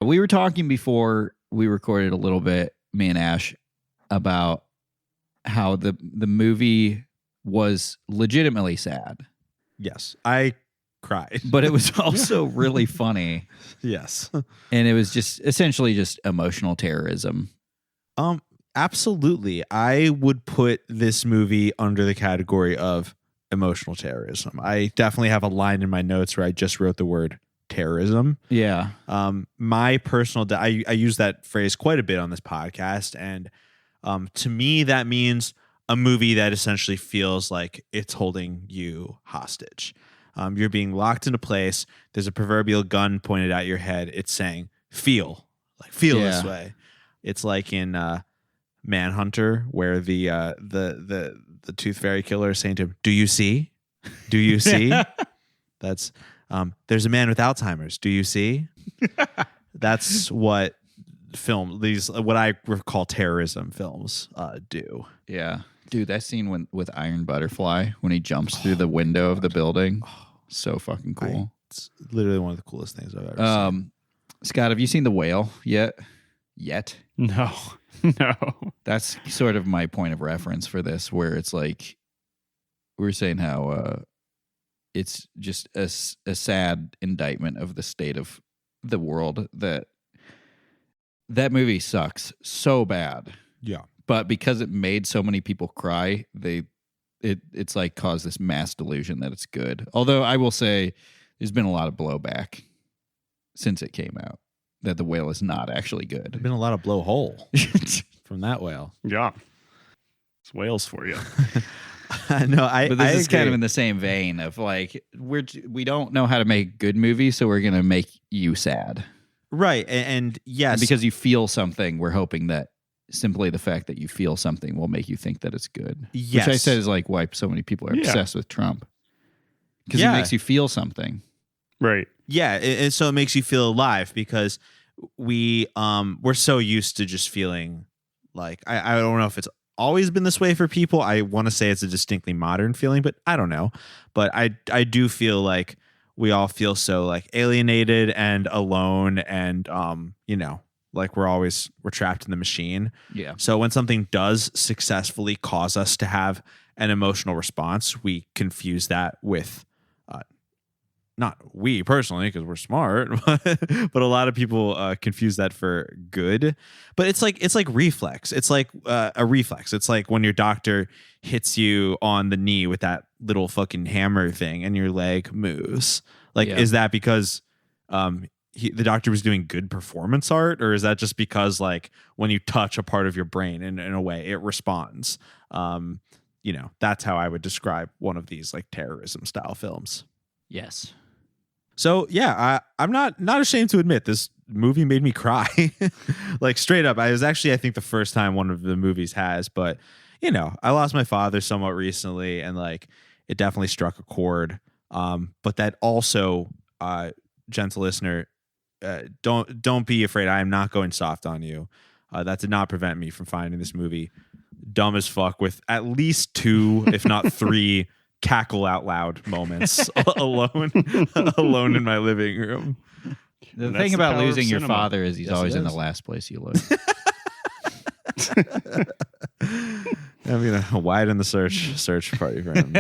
We were talking before we recorded a little bit, me and Ash, about how the movie was legitimately sad. Yes, I cried. But it was also really funny. Yes. And it was just essentially just emotional terrorism. Absolutely. I would put this movie under the category of emotional terrorism. I definitely have a line in my notes where I just wrote the word terrorism. Yeah. My personal, I use that phrase quite a bit on this podcast. And to me, that means a movie that essentially feels like it's holding you hostage. You're being locked into place. There's a proverbial gun pointed at your head. It's saying, feel this way. It's like in Manhunter, where the tooth fairy killer is saying to him, "Do you see? Do you see?" That's there's a man with Alzheimer's. Do you see? That's what what I call terrorism films do. Yeah. Dude, that scene with Iron Butterfly when he jumps through the window of the building. So fucking cool. It's literally one of the coolest things I've ever seen. Scott, have you seen The Whale yet? No. That's sort of my point of reference for this, where it's like we're saying how it's just a sad indictment of the state of the world that movie sucks so bad. Yeah. But because it made so many people cry, it's like caused this mass delusion that it's good. Although I will say there's been a lot of blowback since it came out that The Whale is not actually good. There's been a lot of blowhole from that whale. Yeah. It's whales for you. No, but this is kind of in the same vein of like we don't know how to make good movies, so we're gonna make you sad, right? And yes, and because you feel something, we're hoping that simply the fact that you feel something will make you think that it's good. Yes. Which I said is like why so many people are obsessed with Trump, because it makes you feel something, right? Yeah, and so it makes you feel alive because we're so used to just feeling like I don't know if it's always been this way for people. I want to say it's a distinctly modern feeling, but I don't know. But I do feel like we all feel so like alienated and alone and like we're trapped in the machine. Yeah. So when something does successfully cause us to have an emotional response, we confuse that with not we personally, because we're smart, but a lot of people confuse that for good. But it's like reflex. It's like a reflex. It's like when your doctor hits you on the knee with that little fucking hammer thing and your leg moves. Like, is that because the doctor was doing good performance art, or is that just because like when you touch a part of your brain in a way it responds? That's how I would describe one of these like terrorism style films. Yes. So yeah, I'm not ashamed to admit this movie made me cry, like straight up. I think the first time one of the movies has, but I lost my father somewhat recently, and like it definitely struck a chord. But that also, gentle listener, don't be afraid. I am not going soft on you. That did not prevent me from finding this movie dumb as fuck with at least 2, if not 3. Cackle out loud moments alone in my living room. The thing about losing your father is he's always in the last place you look. I'm gonna widen the search party for him.